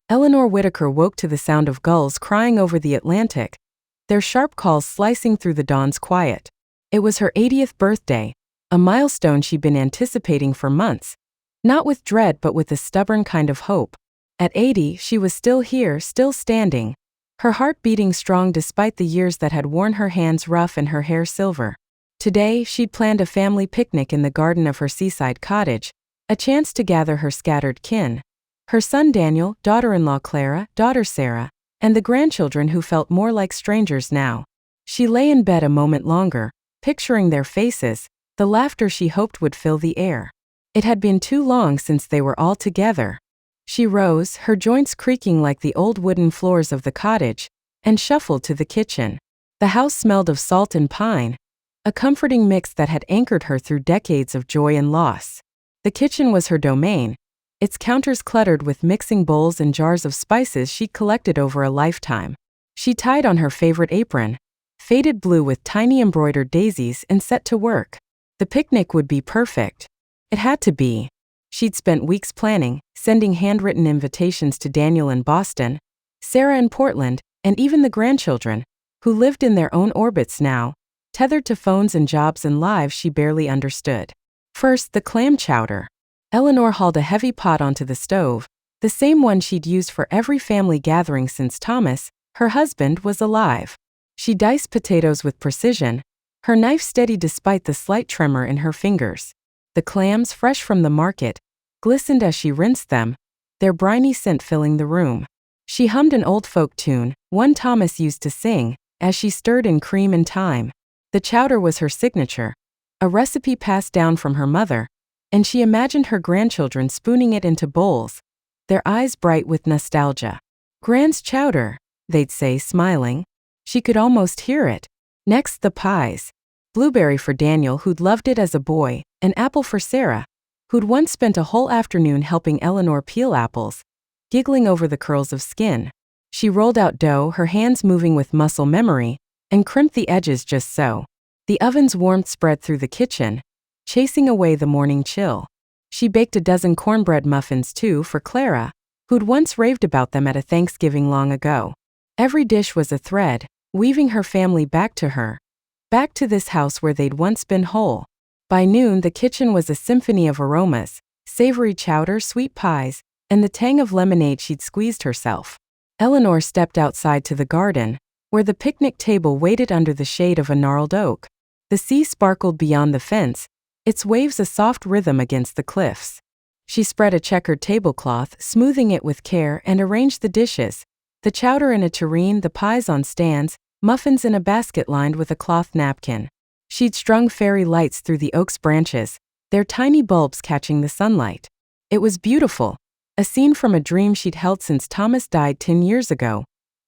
Eleanor Whitaker woke to the sound of gulls crying over the Atlantic, their sharp calls slicing through the dawn's quiet. It was her 80th birthday, a milestone she'd been anticipating for months, not with dread but with a stubborn kind of hope. At 80, she was still here, still standing, her heart beating strong despite the years that had worn her hands rough and her hair silver. Today, she'd planned a family picnic in the garden of her seaside cottage, a chance to gather her scattered kin. Her son Daniel, daughter-in-law Clara, daughter Sarah, and the grandchildren who felt more like strangers now. She lay in bed a moment longer, picturing their faces, the laughter she hoped would fill the air. It had been too long since they were all together. She rose, her joints creaking like the old wooden floors of the cottage, and shuffled to the kitchen. The house smelled of salt and pine, a comforting mix that had anchored her through decades of joy and loss. The kitchen was her domain, its counters cluttered with mixing bowls and jars of spices she'd collected over a lifetime. She tied on her favorite apron, faded blue with tiny embroidered daisies, and set to work. The picnic would be perfect. It had to be. She'd spent weeks planning, sending handwritten invitations to Daniel in Boston, Sarah in Portland, and even the grandchildren, who lived in their own orbits now, tethered to phones and jobs and lives she barely understood. First, the clam chowder. Eleanor hauled a heavy pot onto the stove, the same one she'd used for every family gathering since Thomas, her husband, was alive. She diced potatoes with precision, her knife steady despite the slight tremor in her fingers. The clams, fresh from the market, glistened as she rinsed them, their briny scent filling the room. She hummed an old folk tune, one Thomas used to sing, as she stirred in cream and thyme. The chowder was her signature, a recipe passed down from her mother, and she imagined her grandchildren spooning it into bowls, their eyes bright with nostalgia. "Grand's chowder," they'd say, smiling. She could almost hear it. Next, the pies. Blueberry for Daniel, who'd loved it as a boy, and apple for Sarah, who'd once spent a whole afternoon helping Eleanor peel apples, giggling over the curls of skin. She rolled out dough, her hands moving with muscle memory, and crimped the edges just so. The oven's warmth spread through the kitchen, chasing away the morning chill. She baked a dozen cornbread muffins too for Clara, who'd once raved about them at a Thanksgiving long ago. Every dish was a thread, weaving her family back to her, back to this house where they'd once been whole. By noon, the kitchen was a symphony of aromas, savory chowder, sweet pies, and the tang of lemonade she'd squeezed herself. Eleanor stepped outside to the garden, where the picnic table waited under the shade of a gnarled oak. The sea sparkled beyond the fence, its waves a soft rhythm against the cliffs. She spread a checkered tablecloth, smoothing it with care, and arranged the dishes, the chowder in a tureen, the pies on stands, muffins in a basket lined with a cloth napkin. She'd strung fairy lights through the oak's branches, their tiny bulbs catching the sunlight. It was beautiful, a scene from a dream she'd held since Thomas died 10 years ago,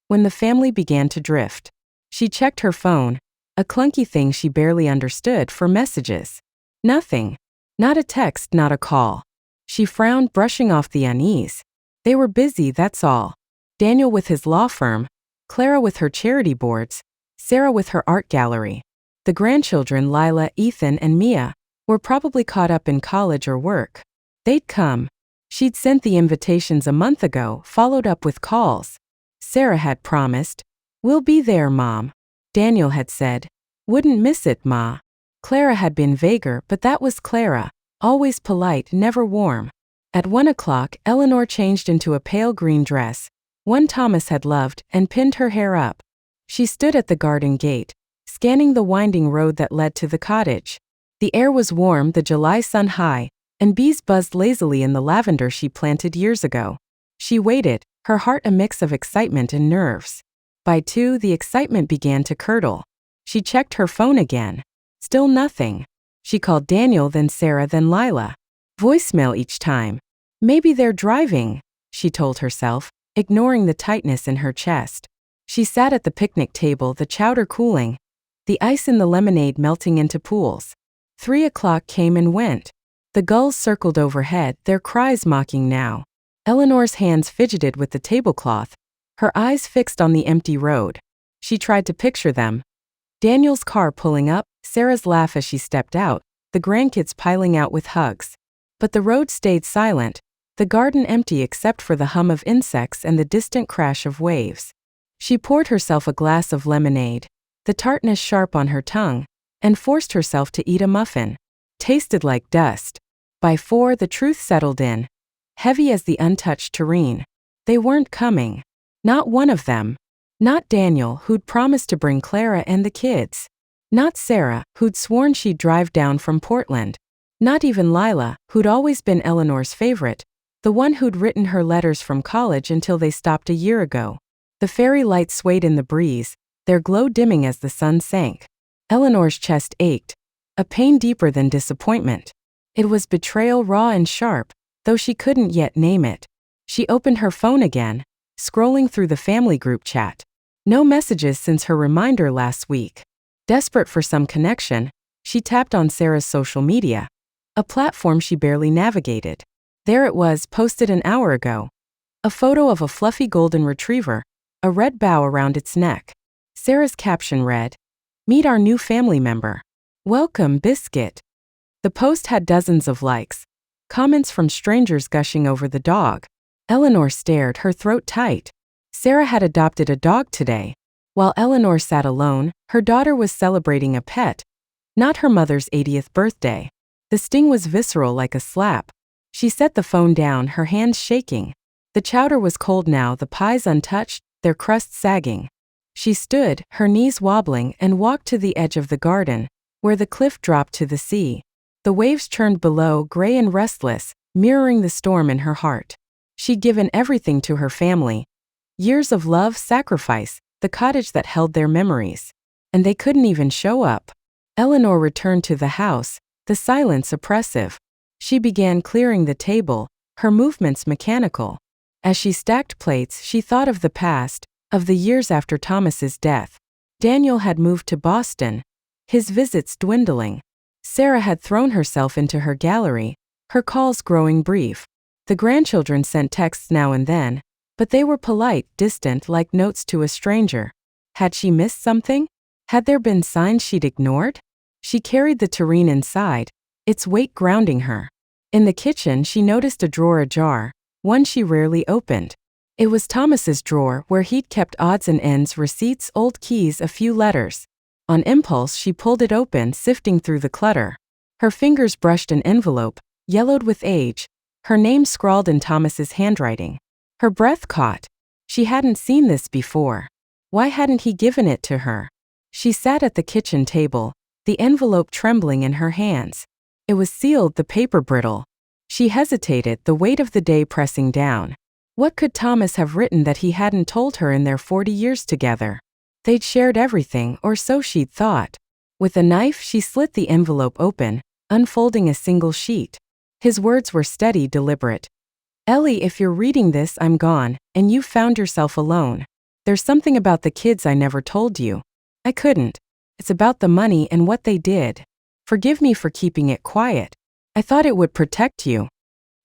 when the family began to drift. She checked her phone, a clunky thing she barely understood, for messages. Nothing. Not a text, not a call. She frowned, brushing off the unease. They were busy, that's all. Daniel with his law firm, Clara with her charity boards, Sarah with her art gallery. The grandchildren, Lila, Ethan, and Mia, were probably caught up in college or work. They'd come. She'd sent the invitations a month ago, followed up with calls. Sarah had promised, "We'll be there, Mom." Daniel had said, "Wouldn't miss it, Ma." Clara had been vaguer, but that was Clara, always polite, never warm. At 1 o'clock, Eleanor changed into a pale green dress, one Thomas had loved, and pinned her hair up. She stood at the garden gate, scanning the winding road that led to the cottage. The air was warm, the July sun high, and bees buzzed lazily in the lavender she planted years ago. She waited, her heart a mix of excitement and nerves. By 2, the excitement began to curdle. She checked her phone again. Still nothing. She called Daniel, then Sarah, then Lila. Voicemail each time. Maybe they're driving, she told herself, ignoring the tightness in her chest. She sat at the picnic table, the chowder cooling, the ice in the lemonade melting into pools. 3 o'clock came and went. The gulls circled overhead, their cries mocking now. Eleanor's hands fidgeted with the tablecloth, her eyes fixed on the empty road. She tried to picture them. Daniel's car pulling up, Sarah's laugh as she stepped out, the grandkids piling out with hugs. But the road stayed silent, the garden empty except for the hum of insects and the distant crash of waves. She poured herself a glass of lemonade, the tartness sharp on her tongue, and forced herself to eat a muffin. Tasted like dust. By 4, the truth settled in, heavy as the untouched tureen. They weren't coming. Not one of them. Not Daniel, who'd promised to bring Clara and the kids. Not Sarah, who'd sworn she'd drive down from Portland. Not even Lila, who'd always been Eleanor's favorite, the one who'd written her letters from college until they stopped a year ago. The fairy lights swayed in the breeze, their glow dimming as the sun sank. Eleanor's chest ached, a pain deeper than disappointment. It was betrayal raw and sharp, though she couldn't yet name it. She opened her phone again, scrolling through the family group chat. No messages since her reminder last week. Desperate for some connection, she tapped on Sarah's social media, a platform she barely navigated. There it was, posted an hour ago. A photo of a fluffy golden retriever, a red bow around its neck. Sarah's caption read, "Meet our new family member. Welcome, Biscuit." The post had dozens of likes, comments from strangers gushing over the dog. Eleanor stared, her throat tight. Sarah had adopted a dog today. While Eleanor sat alone, her daughter was celebrating a pet, not her mother's 80th birthday. The sting was visceral like a slap. She set the phone down, her hands shaking. The chowder was cold now, the pies untouched, their crusts sagging. She stood, her knees wobbling, and walked to the edge of the garden, where the cliff dropped to the sea. The waves churned below, gray and restless, mirroring the storm in her heart. She'd given everything to her family. Years of love, sacrifice, the cottage that held their memories. And they couldn't even show up. Eleanor returned to the house, the silence oppressive. She began clearing the table, her movements mechanical. As she stacked plates, she thought of the past, of the years after Thomas's death. Daniel had moved to Boston, his visits dwindling. Sarah had thrown herself into her gallery, her calls growing brief. The grandchildren sent texts now and then, but they were polite, distant, like notes to a stranger. Had she missed something? Had there been signs she'd ignored? She carried the tureen inside, its weight grounding her. In the kitchen, she noticed a drawer ajar, one she rarely opened. It was Thomas's drawer, where he'd kept odds and ends, receipts, old keys, a few letters. On impulse, she pulled it open, sifting through the clutter. Her fingers brushed an envelope, yellowed with age, her name scrawled in Thomas's handwriting. Her breath caught. She hadn't seen this before. Why hadn't he given it to her? She sat at the kitchen table, the envelope trembling in her hands. It was sealed, the paper brittle. She hesitated, the weight of the day pressing down. What could Thomas have written that he hadn't told her in their 40 years together? They'd shared everything, or so she'd thought. With a knife, she slit the envelope open, unfolding a single sheet. His words were steady, deliberate. "Ellie, if you're reading this, I'm gone, and you've found yourself alone. There's something about the kids I never told you. I couldn't. It's about the money and what they did. Forgive me for keeping it quiet. I thought it would protect you."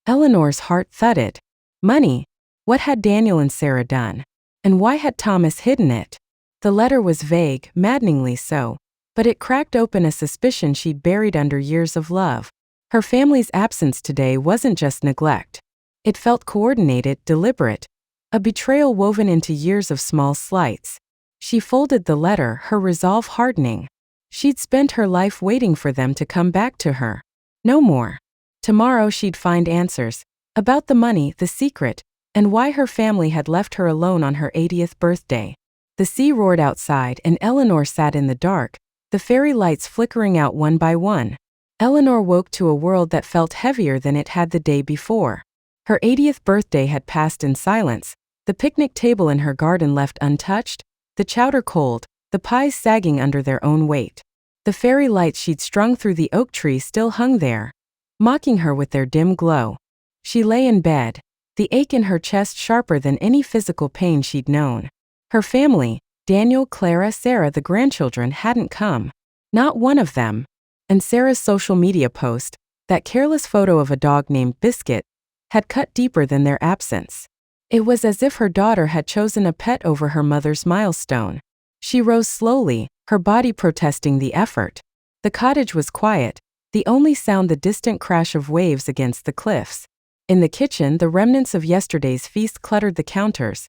Eleanor's heart thudded. Money? What had Daniel and Sarah done? And why had Thomas hidden it? The letter was vague, maddeningly so, but it cracked open a suspicion she'd buried under years of love. Her family's absence today wasn't just neglect. It felt coordinated, deliberate, a betrayal woven into years of small slights. She folded the letter, her resolve hardening. She'd spent her life waiting for them to come back to her. No more. Tomorrow she'd find answers about the money, the secret, and why her family had left her alone on her 80th birthday. The sea roared outside, and Eleanor sat in the dark, the fairy lights flickering out one by one. Eleanor woke to a world that felt heavier than it had the day before. Her 80th birthday had passed in silence, the picnic table in her garden left untouched, the chowder cold, the pies sagging under their own weight. The fairy lights she'd strung through the oak tree still hung there, mocking her with their dim glow. She lay in bed, the ache in her chest sharper than any physical pain she'd known. Her family, Daniel, Clara, Sarah, the grandchildren, hadn't come. Not one of them. And Sarah's social media post, that careless photo of a dog named Biscuit, had cut deeper than their absence. It was as if her daughter had chosen a pet over her mother's milestone. She rose slowly, her body protesting the effort. The cottage was quiet, the only sound the distant crash of waves against the cliffs. In the kitchen, the remnants of yesterday's feast cluttered the counters.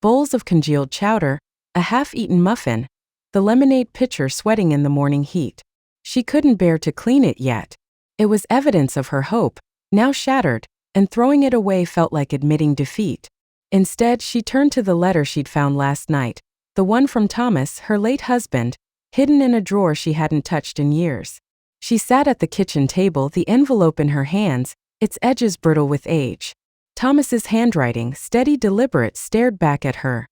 Bowls of congealed chowder, a half-eaten muffin, the lemonade pitcher sweating in the morning heat. She couldn't bear to clean it yet. It was evidence of her hope, now shattered, and throwing it away felt like admitting defeat. Instead, she turned to the letter she'd found last night, the one from Thomas, her late husband, hidden in a drawer she hadn't touched in years. She sat at the kitchen table, the envelope in her hands, its edges brittle with age. Thomas's handwriting, steady, deliberate, stared back at her.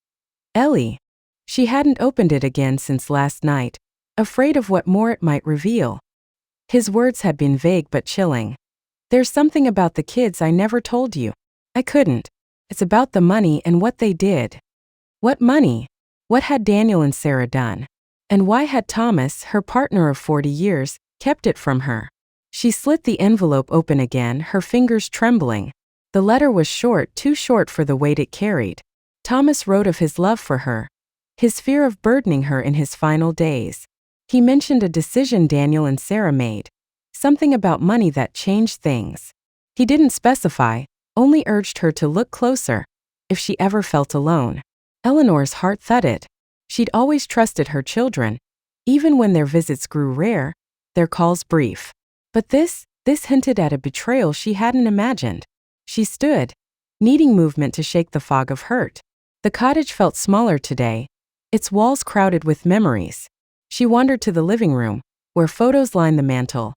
Ellie. She hadn't opened it again since last night, afraid of what more it might reveal. His words had been vague but chilling. There's something about the kids I never told you. I couldn't. It's about the money and what they did. What money? What had Daniel and Sarah done? And why had Thomas, her partner of 40 years, kept it from her? She slit the envelope open again, her fingers trembling. The letter was short, too short for the weight it carried. Thomas wrote of his love for her, his fear of burdening her in his final days. He mentioned a decision Daniel and Sarah made, something about money that changed things. He didn't specify, only urged her to look closer, if she ever felt alone. Eleanor's heart thudded. She'd always trusted her children, even when their visits grew rare, their calls brief. But this hinted at a betrayal she hadn't imagined. She stood, needing movement to shake the fog of hurt. The cottage felt smaller today, its walls crowded with memories. She wandered to the living room, where photos lined the mantel.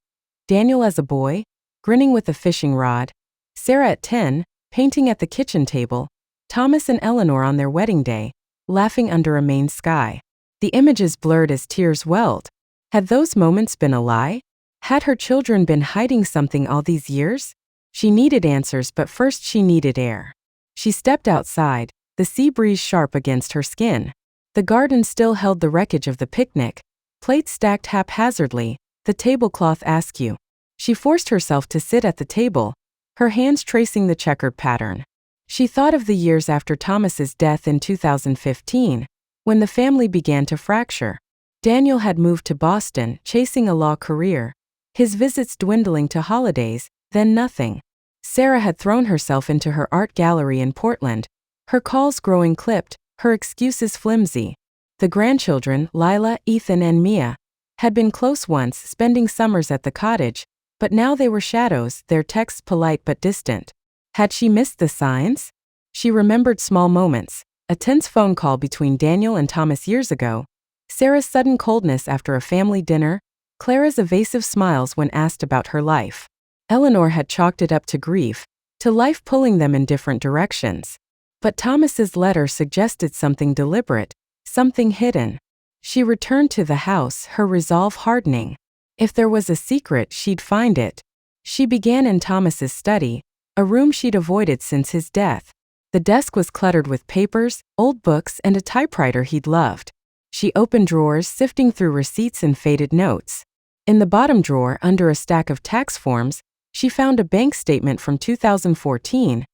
Daniel as a boy, grinning with a fishing rod. Sarah at 10, painting at the kitchen table. Thomas and Eleanor on their wedding day, laughing under a Maine sky. The images blurred as tears welled. Had those moments been a lie? Had her children been hiding something all these years? She needed answers, but first she needed air. She stepped outside, the sea breeze sharp against her skin. The garden still held the wreckage of the picnic, plates stacked haphazardly, the tablecloth askew. She forced herself to sit at the table, her hands tracing the checkered pattern. She thought of the years after Thomas's death in 2015, when the family began to fracture. Daniel had moved to Boston, chasing a law career, his visits dwindling to holidays, then nothing. Sarah had thrown herself into her art gallery in Portland, her calls growing clipped, her excuses flimsy. The grandchildren, Lila, Ethan, and Mia, had been close once, spending summers at the cottage, but now they were shadows, their texts polite but distant. Had she missed the signs? She remembered small moments, a tense phone call between Daniel and Thomas years ago, Sarah's sudden coldness after a family dinner, Clara's evasive smiles when asked about her life. Eleanor had chalked it up to grief, to life pulling them in different directions. But Thomas's letter suggested something deliberate, something hidden. She returned to the house, her resolve hardening. If there was a secret, she'd find it. She began in Thomas's study, a room she'd avoided since his death. The desk was cluttered with papers, old books, and a typewriter he'd loved. She opened drawers, sifting through receipts and faded notes. In the bottom drawer, under a stack of tax forms, she found a bank statement from 2014,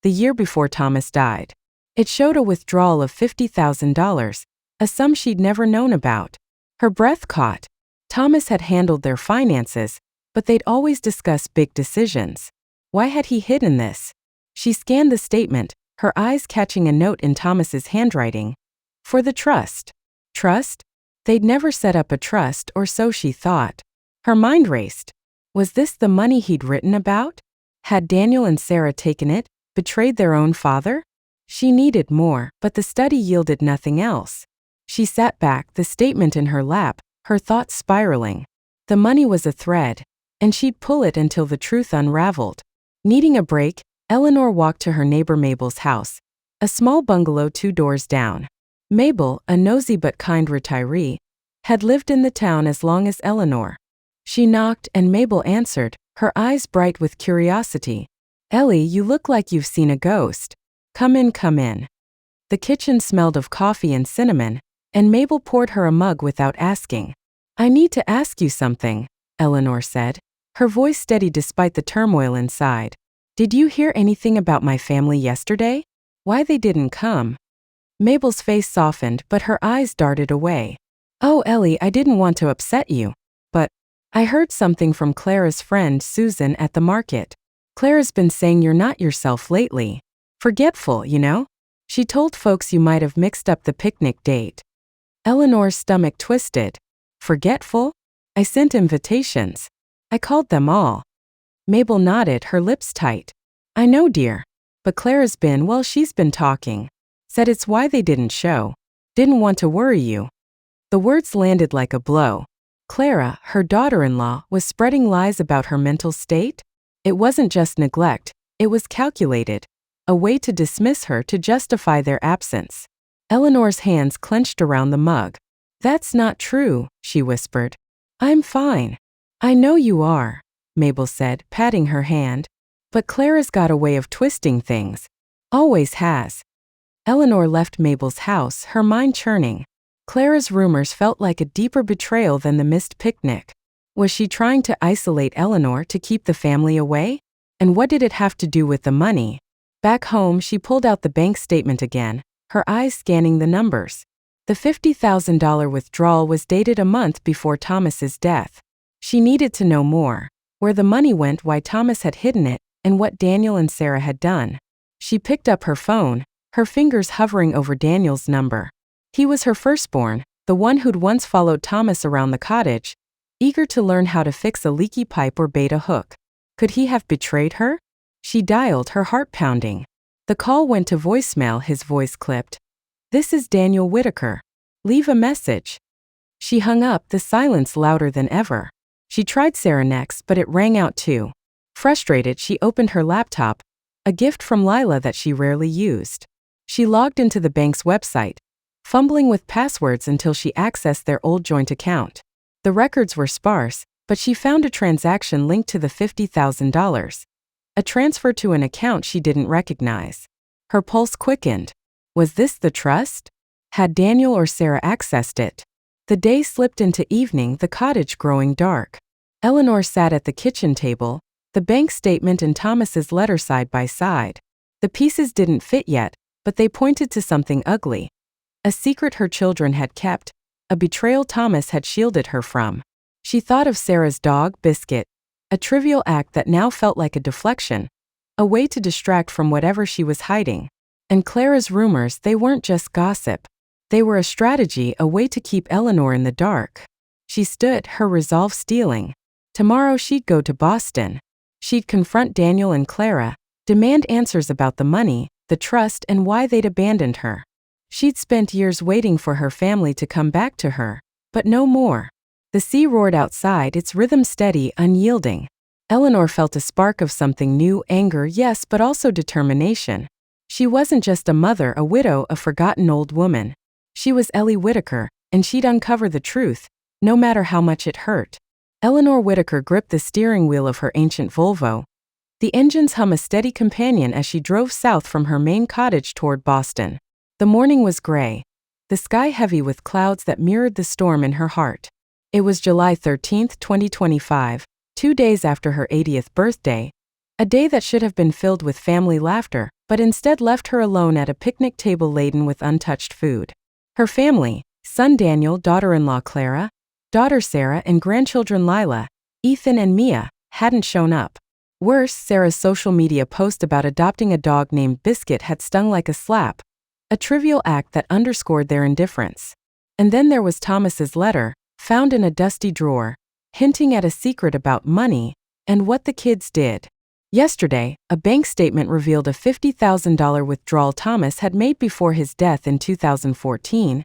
the year before Thomas died. It showed a withdrawal of $50,000, a sum she'd never known about. Her breath caught. Thomas had handled their finances, but they'd always discuss big decisions. Why had he hidden this? She scanned the statement, her eyes catching a note in Thomas's handwriting. For the trust. Trust? They'd never set up a trust, or so she thought. Her mind raced. Was this the money he'd written about? Had Daniel and Sarah taken it, betrayed their own father? She needed more, but the study yielded nothing else. She sat back, the statement in her lap, her thoughts spiraling. The money was a thread, and she'd pull it until the truth unraveled. Needing a break, Eleanor walked to her neighbor Mabel's house, a small bungalow 2 doors down. Mabel, a nosy but kind retiree, had lived in the town as long as Eleanor. She knocked and Mabel answered, her eyes bright with curiosity. "Ellie, you look like you've seen a ghost. Come in, come in." The kitchen smelled of coffee and cinnamon, and Mabel poured her a mug without asking. "I need to ask you something," Eleanor said, her voice steady despite the turmoil inside. "Did you hear anything about my family yesterday? Why they didn't come?" Mabel's face softened, but her eyes darted away. "Oh, Ellie, I didn't want to upset you. But I heard something from Clara's friend Susan at the market. Clara's been saying you're not yourself lately. Forgetful, you know? She told folks you might have mixed up the picnic date. Eleanor's stomach twisted. Forgetful? I sent invitations. I called them all. Mabel nodded, her lips tight. I know, dear. But Clara's been, well, she's been talking. Said it's why they didn't show. Didn't want to worry you. The words landed like a blow. Clara, her daughter-in-law, was spreading lies about her mental state? It wasn't just neglect, it was calculated. A way to dismiss her to justify their absence. Eleanor's hands clenched around the mug. That's not true, she whispered. I'm fine. I know you are, Mabel said, patting her hand. But Clara's got a way of twisting things. Always has. Eleanor left Mabel's house, her mind churning. Clara's rumors felt like a deeper betrayal than the missed picnic. Was she trying to isolate Eleanor to keep the family away? And what did it have to do with the money? Back home, she pulled out the bank statement again, her eyes scanning the numbers. The $50,000 withdrawal was dated a month before Thomas's death. She needed to know more. Where the money went, why Thomas had hidden it, and what Daniel and Sarah had done. She picked up her phone, her fingers hovering over Daniel's number. He was her firstborn, the one who'd once followed Thomas around the cottage, eager to learn how to fix a leaky pipe or bait a hook. Could he have betrayed her? She dialed, her heart pounding. The call went to voicemail, his voice clipped. This is Daniel Whitaker. Leave a message. She hung up, the silence louder than ever. She tried Sarah next, but it rang out too. Frustrated, she opened her laptop, a gift from Lila that she rarely used. She logged into the bank's website, fumbling with passwords until she accessed their old joint account. The records were sparse, but she found a transaction linked to the $50,000. A transfer to an account she didn't recognize. Her pulse quickened. Was this the trust? Had Daniel or Sarah accessed it? The day slipped into evening, the cottage growing dark. Eleanor sat at the kitchen table, the bank statement and Thomas's letter side by side. The pieces didn't fit yet, but they pointed to something ugly. A secret her children had kept, a betrayal Thomas had shielded her from. She thought of Sarah's dog, Biscuit, a trivial act that now felt like a deflection, a way to distract from whatever she was hiding. And Clara's rumors, they weren't just gossip. They were a strategy, a way to keep Eleanor in the dark. She stood, her resolve stealing. Tomorrow she'd go to Boston. She'd confront Daniel and Clara, demand answers about the money, the trust, and why they'd abandoned her. She'd spent years waiting for her family to come back to her, but no more. The sea roared outside, its rhythm steady, unyielding. Eleanor felt a spark of something new, anger, yes, but also determination. She wasn't just a mother, a widow, a forgotten old woman. She was Ellie Whitaker, and she'd uncover the truth, no matter how much it hurt. Eleanor Whitaker gripped the steering wheel of her ancient Volvo. The engines hum a steady companion as she drove south from her main cottage toward Boston. The morning was gray, the sky heavy with clouds that mirrored the storm in her heart. It was July 13, 2025, 2 days after her 80th birthday, a day that should have been filled with family laughter, but instead left her alone at a picnic table laden with untouched food. Her family, son Daniel, daughter-in-law Clara, daughter Sarah, and grandchildren Lila, Ethan and Mia, hadn't shown up. Worse, Sarah's social media post about adopting a dog named Biscuit had stung like a slap, a trivial act that underscored their indifference. And then there was Thomas's letter, found in a dusty drawer, hinting at a secret about money and what the kids did. Yesterday, a bank statement revealed a $50,000 withdrawal Thomas had made before his death in 2014,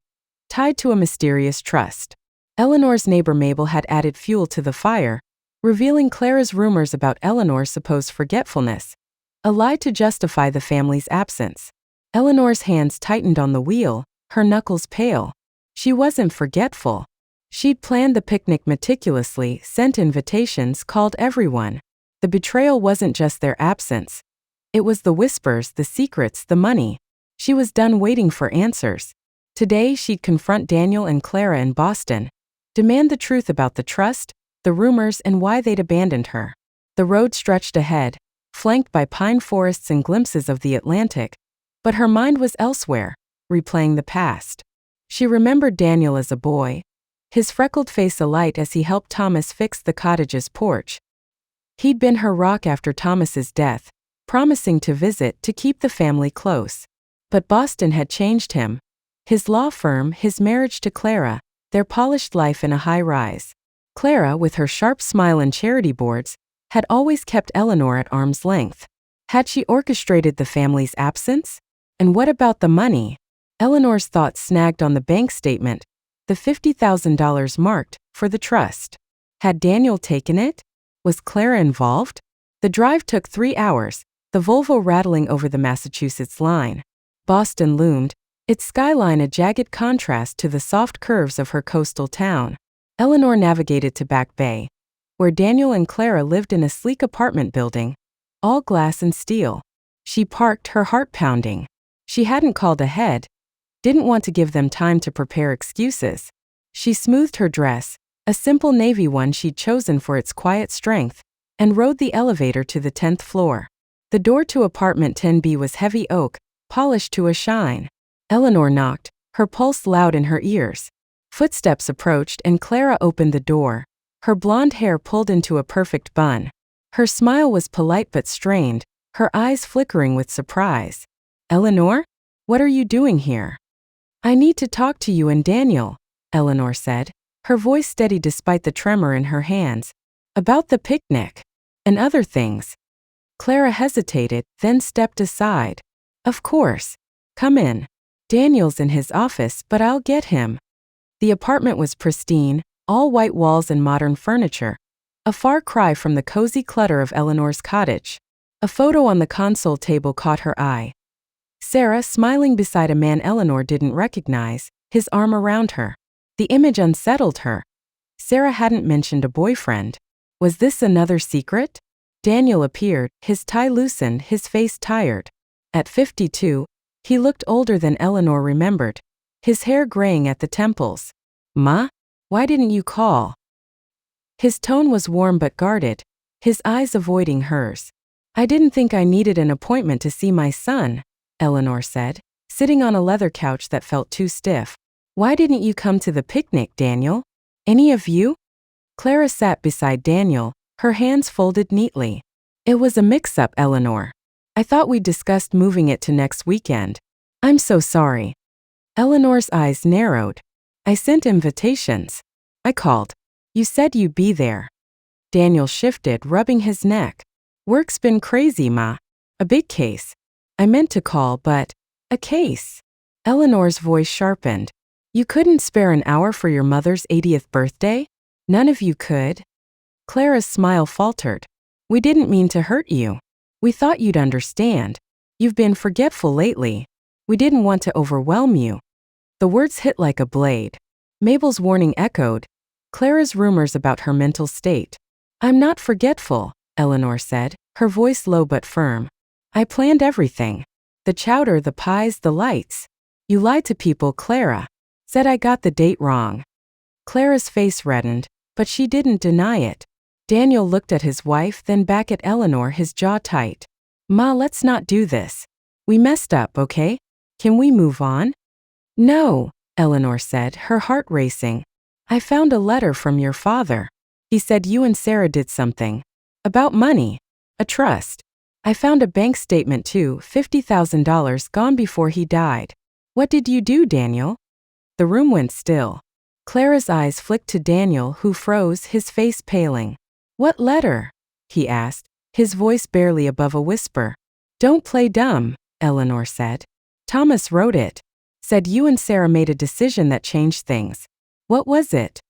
tied to a mysterious trust. Eleanor's neighbor Mabel had added fuel to the fire, revealing Clara's rumors about Eleanor's supposed forgetfulness, a lie to justify the family's absence. Eleanor's hands tightened on the wheel, her knuckles pale. She wasn't forgetful. She'd planned the picnic meticulously, sent invitations, called everyone. The betrayal wasn't just their absence. It was the whispers, the secrets, the money. She was done waiting for answers. Today she'd confront Daniel and Clara in Boston, demand the truth about the trust, the rumors, and why they'd abandoned her. The road stretched ahead, flanked by pine forests and glimpses of the Atlantic, but her mind was elsewhere, replaying the past. She remembered Daniel as a boy, his freckled face alight as he helped Thomas fix the cottage's porch. He'd been her rock after Thomas's death, promising to visit to keep the family close. But Boston had changed him. His law firm, his marriage to Clara, their polished life in a high-rise. Clara, with her sharp smile and charity boards, had always kept Eleanor at arm's length. Had she orchestrated the family's absence? And what about the money? Eleanor's thoughts snagged on the bank statement, the $50,000 marked for the trust. Had Daniel taken it? Was Clara involved? The drive took 3 hours, the Volvo rattling over the Massachusetts line. Boston loomed, its skyline a jagged contrast to the soft curves of her coastal town. Eleanor navigated to Back Bay, where Daniel and Clara lived in a sleek apartment building, all glass and steel. She parked, her heart pounding. She hadn't called ahead, didn't want to give them time to prepare excuses. She smoothed her dress, a simple navy one she'd chosen for its quiet strength, and rode the elevator to the 10th floor. The door to apartment 10B was heavy oak, polished to a shine. Eleanor knocked, her pulse loud in her ears. Footsteps approached and Clara opened the door, her blonde hair pulled into a perfect bun. Her smile was polite but strained, her eyes flickering with surprise. "Eleanor? What are you doing here?" "I need to talk to you and Daniel," Eleanor said, her voice steady despite the tremor in her hands. "About the picnic. And other things." Clara hesitated, then stepped aside. "Of course. Come in. Daniel's in his office, but I'll get him." The apartment was pristine, all white walls and modern furniture, a far cry from the cozy clutter of Eleanor's cottage. A photo on the console table caught her eye. Sarah smiling beside a man Eleanor didn't recognize, his arm around her. The image unsettled her. Sarah hadn't mentioned a boyfriend. Was this another secret? Daniel appeared, his tie loosened, his face tired. At 52, he looked older than Eleanor remembered, his hair graying at the temples. "Ma? Why didn't you call?" His tone was warm but guarded, his eyes avoiding hers. "I didn't think I needed an appointment to see my son," Eleanor said, sitting on a leather couch that felt too stiff. "Why didn't you come to the picnic, Daniel? Any of you?" Clara sat beside Daniel, her hands folded neatly. "It was a mix-up, Eleanor. I thought we discussed moving it to next weekend. I'm so sorry." Eleanor's eyes narrowed. "I sent invitations. I called. You said you'd be there." Daniel shifted, rubbing his neck. "Work's been crazy, Ma. A big case. I meant to call, but a case." Eleanor's voice sharpened. "You couldn't spare an hour for your mother's 80th birthday? None of you could?" Clara's smile faltered. "We didn't mean to hurt you. We thought you'd understand. You've been forgetful lately. We didn't want to overwhelm you." The words hit like a blade. Mabel's warning echoed, Clara's rumors about her mental state. "I'm not forgetful," Eleanor said, her voice low but firm. "I planned everything. The chowder, the pies, the lights. You lied to people, Clara. Said I got the date wrong." Clara's face reddened, but she didn't deny it. Daniel looked at his wife, then back at Eleanor, his jaw tight. "Ma, let's not do this. We messed up, okay? Can we move on?" "No," Eleanor said, her heart racing. "I found a letter from your father. He said you and Sarah did something. About money. A trust. I found a bank statement too, $50,000 gone before he died." "What did you do, Daniel?" The room went still. Clara's eyes flicked to Daniel, who froze, his face paling. "What letter?" he asked, his voice barely above a whisper. "Don't play dumb," Eleanor said. "Thomas wrote it. Said you and Sarah made a decision that changed things. What was it?"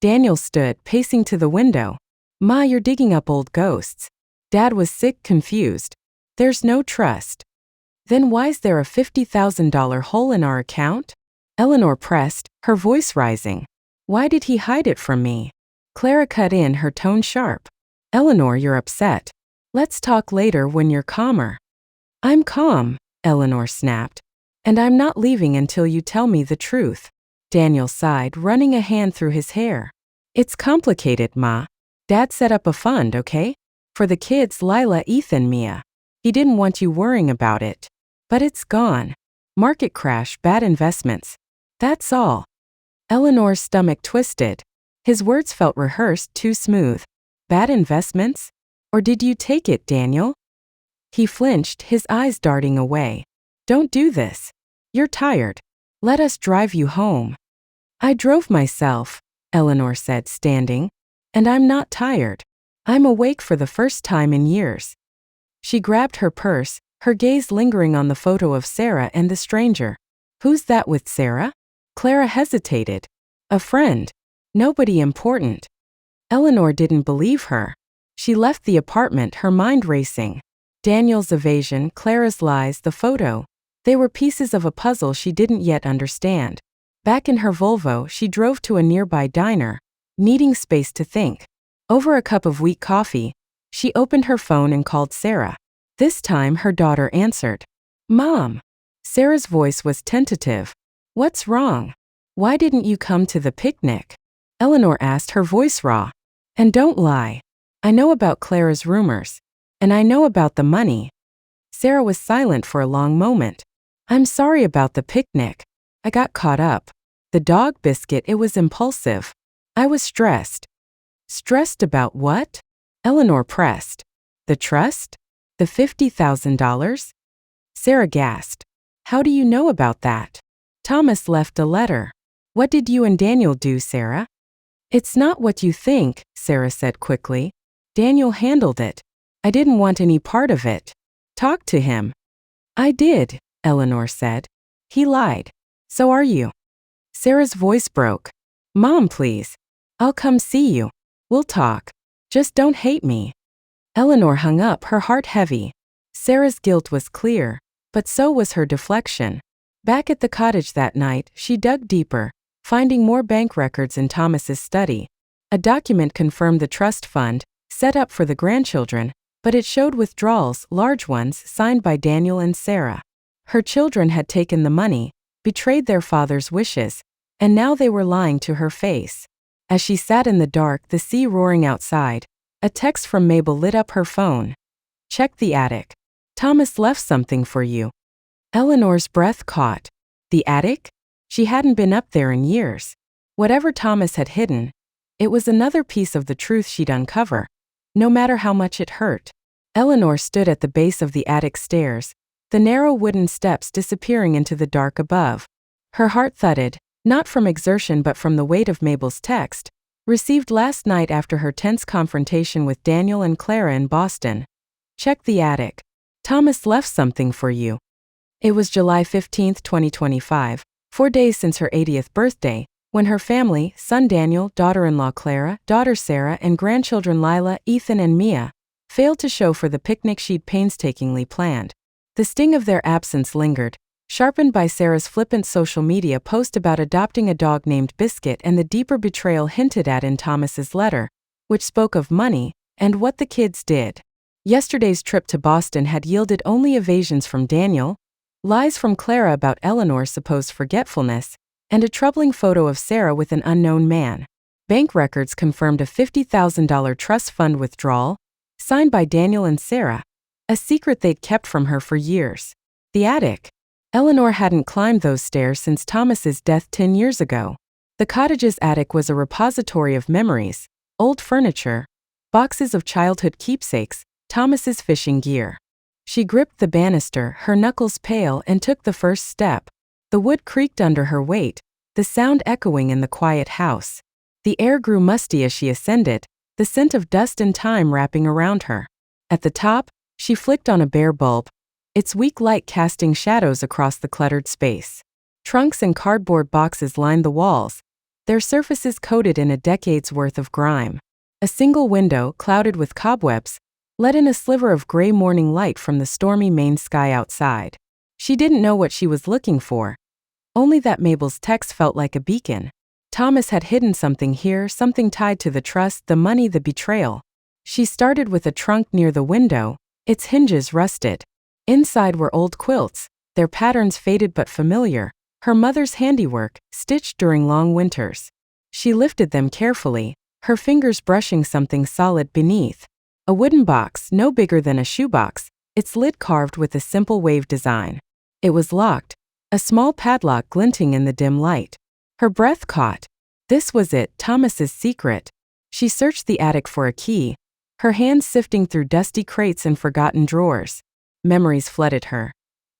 Daniel stood, pacing to the window. "Ma, you're digging up old ghosts." Dad was sick, confused. "There's no trust." "Then why's there a $50,000 hole in our account?" Eleanor pressed, her voice rising. "Why did he hide it from me?" Clara cut in, her tone sharp. "Eleanor, you're upset. Let's talk later when you're calmer." "I'm calm," Eleanor snapped. "And I'm not leaving until you tell me the truth." Daniel sighed, running a hand through his hair. "It's complicated, Ma. Dad set up a fund, okay? For the kids, Lila, Ethan, Mia. He didn't want you worrying about it. But it's gone. Market crash, bad investments. That's all." Eleanor's stomach twisted. His words felt rehearsed, too smooth. Bad investments? Or did you take it, Daniel? He flinched, his eyes darting away. Don't do this. You're tired. Let us drive you home. I drove myself, Eleanor said, standing. And I'm not tired. I'm awake for the first time in years. She grabbed her purse, her gaze lingering on the photo of Sarah and the stranger. Who's that with Sarah? Clara hesitated. A friend. Nobody important. Eleanor didn't believe her. She left the apartment, her mind racing. Daniel's evasion, Clara's lies, the photo. They were pieces of a puzzle she didn't yet understand. Back in her Volvo, she drove to a nearby diner, needing space to think. Over a cup of weak coffee, she opened her phone and called Sarah. This time her daughter answered. Mom. Sarah's voice was tentative. What's wrong? Why didn't you come to the picnic? Eleanor asked, her voice raw. And don't lie. I know about Clara's rumors. And I know about the money. Sarah was silent for a long moment. I'm sorry about the picnic. I got caught up. The dog biscuit, it was impulsive. I was stressed. Stressed about what? Eleanor pressed. The trust? The $50,000? Sarah gasped. How do you know about that? Thomas left a letter. What did you and Daniel do, Sarah? It's not what you think, Sarah said quickly. Daniel handled it. I didn't want any part of it. Talk to him. I did, Eleanor said. He lied. So are you. Sarah's voice broke. Mom, please. I'll come see you. We'll talk. Just don't hate me. Eleanor hung up, her heart heavy. Sarah's guilt was clear, but so was her deflection. Back at the cottage that night, she dug deeper, finding more bank records in Thomas's study. A document confirmed the trust fund, set up for the grandchildren, but it showed withdrawals, large ones, signed by Daniel and Sarah. Her children had taken the money, betrayed their father's wishes, and now they were lying to her face. As she sat in the dark, the sea roaring outside, a text from Mabel lit up her phone. Check the attic. Thomas left something for you. Eleanor's breath caught. The attic? She hadn't been up there in years. Whatever Thomas had hidden, it was another piece of the truth she'd uncover, no matter how much it hurt. Eleanor stood at the base of the attic stairs, the narrow wooden steps disappearing into the dark above. Her heart thudded, not from exertion but from the weight of Mabel's text, received last night after her tense confrontation with Daniel and Clara in Boston. Check the attic. Thomas left something for you. It was July 15, 2025, 4 days since her 80th birthday, when her family, son Daniel, daughter-in-law Clara, daughter Sarah, and grandchildren Lila, Ethan, and Mia, failed to show for the picnic she'd painstakingly planned. The sting of their absence lingered, sharpened by Sarah's flippant social media post about adopting a dog named Biscuit and the deeper betrayal hinted at in Thomas's letter, which spoke of money and what the kids did. Yesterday's trip to Boston had yielded only evasions from Daniel, lies from Clara about Eleanor's supposed forgetfulness, and a troubling photo of Sarah with an unknown man. Bank records confirmed a $50,000 trust fund withdrawal, signed by Daniel and Sarah, a secret they'd kept from her for years. The attic. Eleanor hadn't climbed those stairs since Thomas's death 10 years ago. The cottage's attic was a repository of memories, old furniture, boxes of childhood keepsakes, Thomas's fishing gear. She gripped the banister, her knuckles pale, and took the first step. The wood creaked under her weight, the sound echoing in the quiet house. The air grew musty as she ascended, the scent of dust and time wrapping around her. At the top, she flicked on a bare bulb, its weak light casting shadows across the cluttered space. Trunks and cardboard boxes lined the walls, their surfaces coated in a decade's worth of grime. A single window, clouded with cobwebs, let in a sliver of gray morning light from the stormy Maine sky outside. She didn't know what she was looking for, only that Mabel's text felt like a beacon. Thomas had hidden something here, something tied to the trust, the money, the betrayal. She started with a trunk near the window, its hinges rusted. Inside were old quilts, their patterns faded but familiar, her mother's handiwork, stitched during long winters. She lifted them carefully, her fingers brushing something solid beneath. A wooden box, no bigger than a shoebox, its lid carved with a simple wave design. It was locked, a small padlock glinting in the dim light. Her breath caught. This was it, Thomas's secret. She searched the attic for a key, her hands sifting through dusty crates and forgotten drawers. Memories flooded her.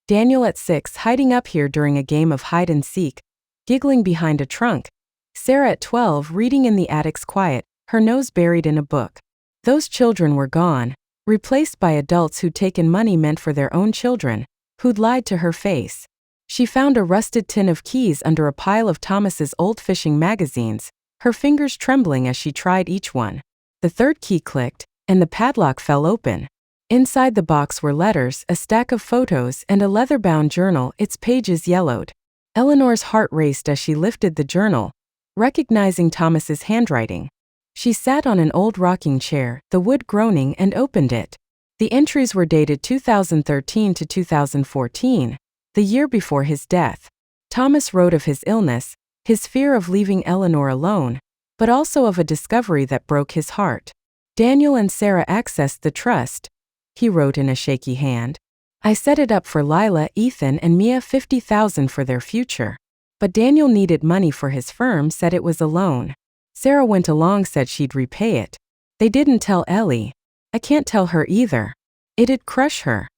Daniel at 6 hiding up here during a game of hide and seek, giggling behind a trunk. Sarah at 12 reading in the attic's quiet, her nose buried in a book. Those children were gone, replaced by adults who'd taken money meant for their own children, who'd lied to her face. She found a rusted tin of keys under a pile of Thomas's old fishing magazines, her fingers trembling as she tried each one. The third key clicked, and the padlock fell open. Inside the box were letters, a stack of photos, and a leather-bound journal, its pages yellowed. Eleanor's heart raced as she lifted the journal, recognizing Thomas's handwriting. She sat on an old rocking chair, the wood groaning, and opened it. The entries were dated 2013 to 2014, the year before his death. Thomas wrote of his illness, his fear of leaving Eleanor alone, but also of a discovery that broke his heart. Daniel and Sarah accessed the trust, he wrote in a shaky hand. I set it up for Lila, Ethan, and Mia, $50,000 for their future. But Daniel needed money for his firm, said it was a loan. Sarah went along, said she'd repay it. They didn't tell Ellie. I can't tell her either. It'd crush her.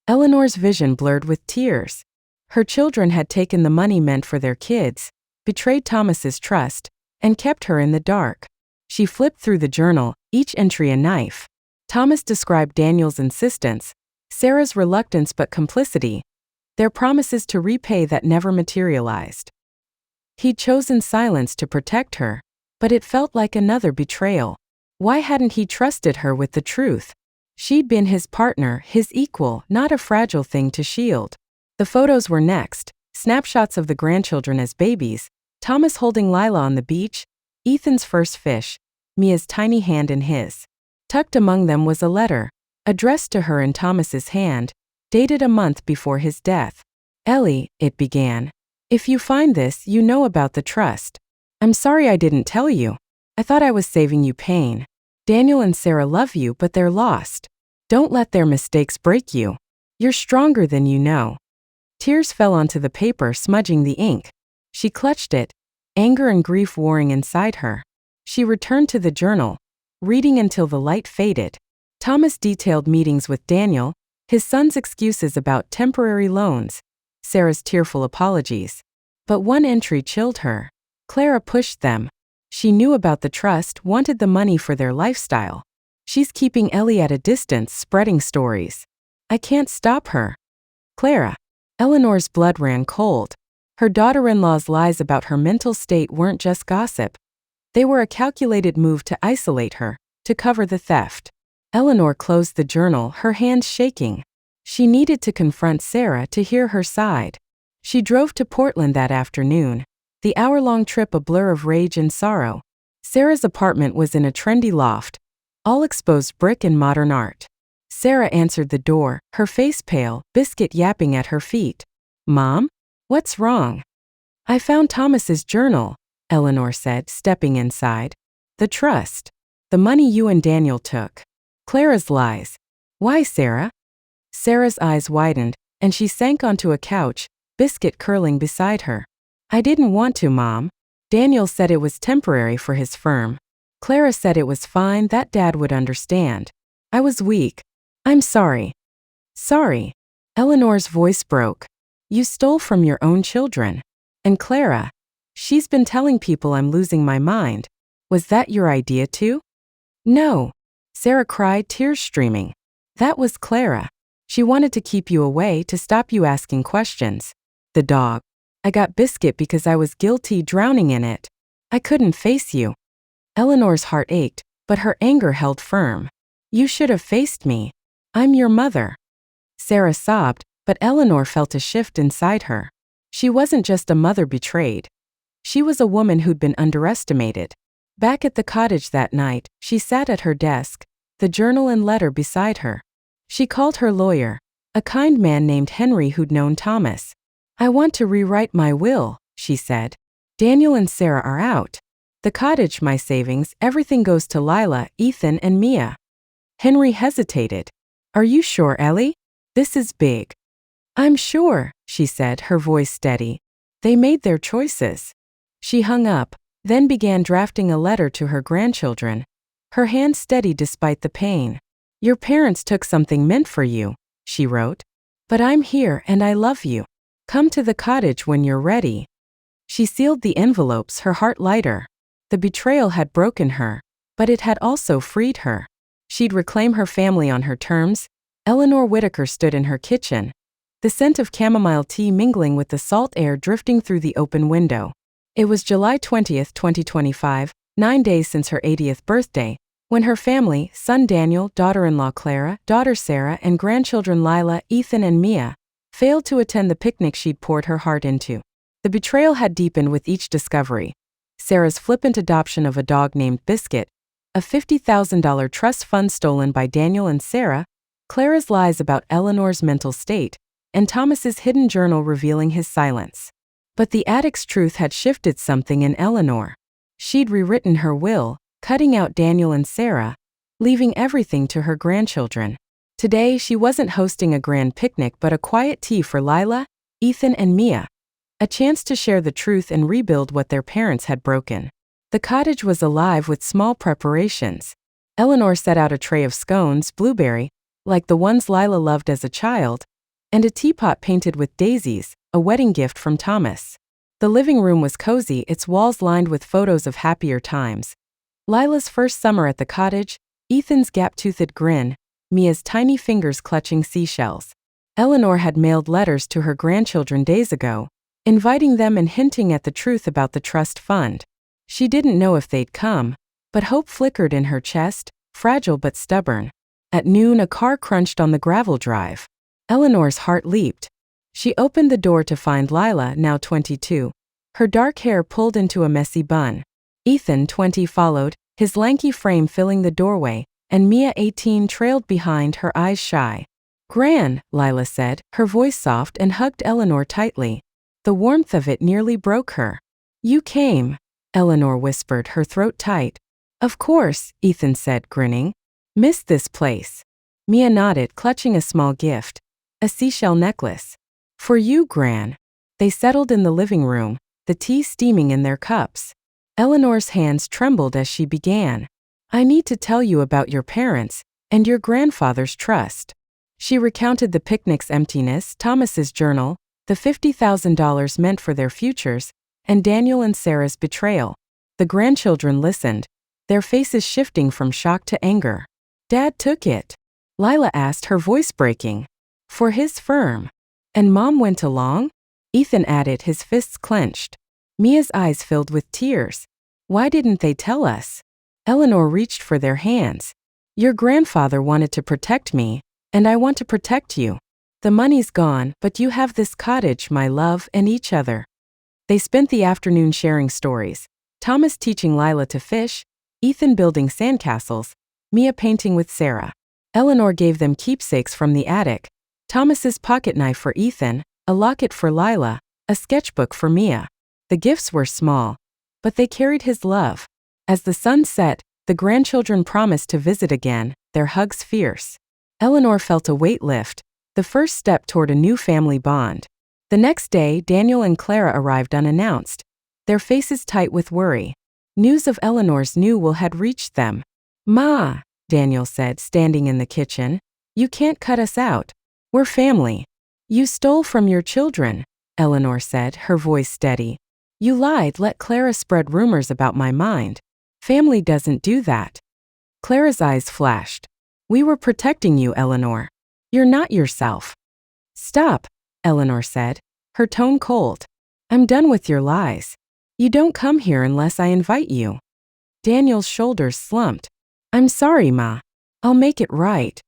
Eleanor's vision blurred with tears. Her children had taken the money meant for their kids, betrayed Thomas's trust, and kept her in the dark. She flipped through the journal, each entry a knife. Thomas described Daniel's insistence, Sarah's reluctance but complicity, their promises to repay that never materialized. He'd chosen silence to protect her, but it felt like another betrayal. Why hadn't he trusted her with the truth? She'd been his partner, his equal, not a fragile thing to shield. The photos were next, snapshots of the grandchildren as babies, Thomas holding Lila on the beach, Ethan's first fish, Mia's tiny hand in his. Tucked among them was a letter, addressed to her in Thomas's hand, dated a month before his death. Ellie, it began. If you find this, you know about the trust. I'm sorry I didn't tell you. I thought I was saving you pain. Daniel and Sarah love you, but they're lost. Don't let their mistakes break you. You're stronger than you know. Tears fell onto the paper, smudging the ink. She clutched it, anger and grief warring inside her. She returned to the journal, reading until the light faded. Thomas detailed meetings with Daniel, his son's excuses about temporary loans, Sarah's tearful apologies. But one entry chilled her. Clara pushed them. She knew about the trust, wanted the money for their lifestyle. She's keeping Ellie at a distance, spreading stories. I can't stop her. Clara. Eleanor's blood ran cold. Her daughter-in-law's lies about her mental state weren't just gossip. They were a calculated move to isolate her, to cover the theft. Eleanor closed the journal, her hands shaking. She needed to confront Sarah to hear her side. She drove to Portland that afternoon, the hour-long trip a blur of rage and sorrow. Sarah's apartment was in a trendy loft, all exposed brick and modern art. Sarah answered the door, her face pale, Biscuit yapping at her feet. Mom? What's wrong? I found Thomas's journal, Eleanor said, stepping inside. The trust. The money you and Daniel took. Clara's lies. Why, Sarah? Sarah's eyes widened, and she sank onto a couch, Biscuit curling beside her. I didn't want to, Mom. Daniel said it was temporary for his firm. Clara said it was fine, that Dad would understand. I was weak. I'm sorry. Sorry. Eleanor's voice broke. You stole from your own children. And Clara. She's been telling people I'm losing my mind. Was that your idea too? No. Sarah cried, tears streaming. That was Clara. She wanted to keep you away, to stop you asking questions. The dog. I got Biscuit because I was guilty, drowning in it. I couldn't face you. Eleanor's heart ached, but her anger held firm. You should have faced me. I'm your mother. Sarah sobbed, but Eleanor felt a shift inside her. She wasn't just a mother betrayed. She was a woman who'd been underestimated. Back at the cottage that night, she sat at her desk, the journal and letter beside her. She called her lawyer, a kind man named Henry who'd known Thomas. I want to rewrite my will, she said. Daniel and Sarah are out. The cottage, my savings, everything goes to Lila, Ethan, and Mia. Henry hesitated. Are you sure, Ellie? This is big. I'm sure, she said, her voice steady. They made their choices. She hung up, then began drafting a letter to her grandchildren, her hand steady despite the pain. "Your parents took something meant for you," she wrote. "But I'm here and I love you. Come to the cottage when you're ready." She sealed the envelopes, her heart lighter. The betrayal had broken her, but it had also freed her. She'd reclaim her family on her terms. Eleanor Whitaker stood in her kitchen, the scent of chamomile tea mingling with the salt air drifting through the open window. It was July 20th, 2025, 9 days since her 80th birthday, when her family, son Daniel, daughter-in-law Clara, daughter Sarah, and grandchildren Lila, Ethan, and Mia, failed to attend the picnic she'd poured her heart into. The betrayal had deepened with each discovery. Sarah's flippant adoption of a dog named Biscuit, a $50,000 trust fund stolen by Daniel and Sarah, Clara's lies about Eleanor's mental state, and Thomas's hidden journal revealing his silence. But the addict's truth had shifted something in Eleanor. She'd rewritten her will, cutting out Daniel and Sarah, leaving everything to her grandchildren. Today, she wasn't hosting a grand picnic but a quiet tea for Lila, Ethan, and Mia, a chance to share the truth and rebuild what their parents had broken. The cottage was alive with small preparations. Eleanor set out a tray of scones, blueberry, like the ones Lila loved as a child, and a teapot painted with daisies, a wedding gift from Thomas. The living room was cozy, its walls lined with photos of happier times. Lila's first summer at the cottage, Ethan's gap-toothed grin, Mia's tiny fingers clutching seashells. Eleanor had mailed letters to her grandchildren days ago, inviting them and hinting at the truth about the trust fund. She didn't know if they'd come, but hope flickered in her chest, fragile but stubborn. At noon, a car crunched on the gravel drive. Eleanor's heart leaped. She opened the door to find Lila, now 22, her dark hair pulled into a messy bun. Ethan, 20, followed, his lanky frame filling the doorway, and Mia, 18, trailed behind, her eyes shy. "Gran," Lila said, her voice soft, and hugged Eleanor tightly. The warmth of it nearly broke her. "You came," Eleanor whispered, her throat tight. "Of course," Ethan said, grinning. "Missed this place." Mia nodded, clutching a small gift. A seashell necklace. "For you, Gran." They settled in the living room, the tea steaming in their cups. Eleanor's hands trembled as she began. "I need to tell you about your parents, and your grandfather's trust." She recounted the picnic's emptiness, Thomas's journal, the $50,000 meant for their futures, and Daniel and Sarah's betrayal. The grandchildren listened, their faces shifting from shock to anger. "Dad took it?" Lila asked, her voice breaking. "For his firm." "And Mom went along?" Ethan added, his fists clenched. Mia's eyes filled with tears. "Why didn't they tell us?" Eleanor reached for their hands. "Your grandfather wanted to protect me, and I want to protect you. The money's gone, but you have this cottage, my love, and each other." They spent the afternoon sharing stories, Thomas teaching Lila to fish, Ethan building sandcastles, Mia painting with Sarah. Eleanor gave them keepsakes from the attic, Thomas's pocket knife for Ethan, a locket for Lila, a sketchbook for Mia. The gifts were small, but they carried his love. As the sun set, the grandchildren promised to visit again, their hugs fierce. Eleanor felt a weight lift, the first step toward a new family bond. The next day, Daniel and Clara arrived unannounced, their faces tight with worry. News of Eleanor's new will had reached them. "Ma," Daniel said, standing in the kitchen, "you can't cut us out. We're family." "You stole from your children," Eleanor said, her voice steady. "You lied, let Clara spread rumors about my mind. Family doesn't do that." Clara's eyes flashed. "We were protecting you, Eleanor. You're not yourself." "Stop," Eleanor said, her tone cold. "I'm done with your lies. You don't come here unless I invite you." Daniel's shoulders slumped. "I'm sorry, Ma. I'll make it right."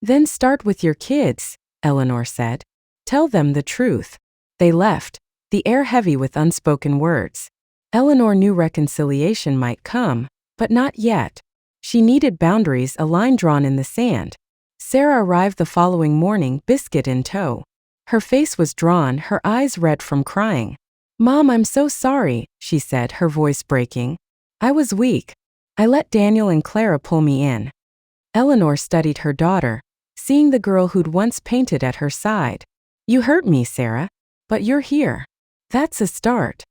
"Then start with your kids," Eleanor said. "Tell them the truth." They left, the air heavy with unspoken words. Eleanor knew reconciliation might come, but not yet. She needed boundaries, a line drawn in the sand. Sarah arrived the following morning, Biscuit in tow. Her face was drawn, her eyes red from crying. "Mom, I'm so sorry," she said, her voice breaking. "I was weak. I let Daniel and Clara pull me in." Eleanor studied her daughter, seeing the girl who'd once painted at her side. "You hurt me, Sarah, but you're here. That's a start."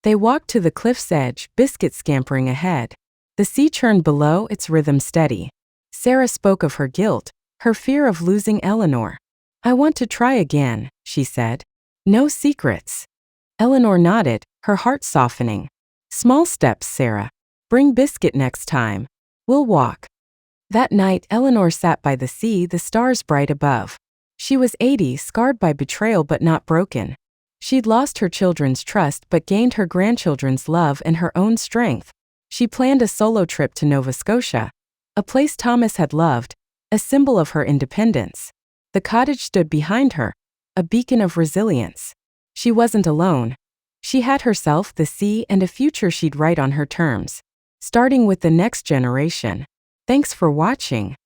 They walked to the cliff's edge, Biscuit scampering ahead. The sea churned below, its rhythm steady. Sarah spoke of her guilt, her fear of losing Eleanor. "I want to try again," she said. "No secrets." Eleanor nodded, her heart softening. "Small steps, Sarah. Bring biscuit next time. We'll walk." That night, Eleanor sat by the sea, the stars bright above. She was 80, scarred by betrayal but not broken. She'd lost her children's trust but gained her grandchildren's love and her own strength. She planned a solo trip to Nova Scotia, a place Thomas had loved, a symbol of her independence. The cottage stood behind her, a beacon of resilience. She wasn't alone. She had herself, the sea, and a future she'd write on her terms, starting with the next generation. Thanks for watching.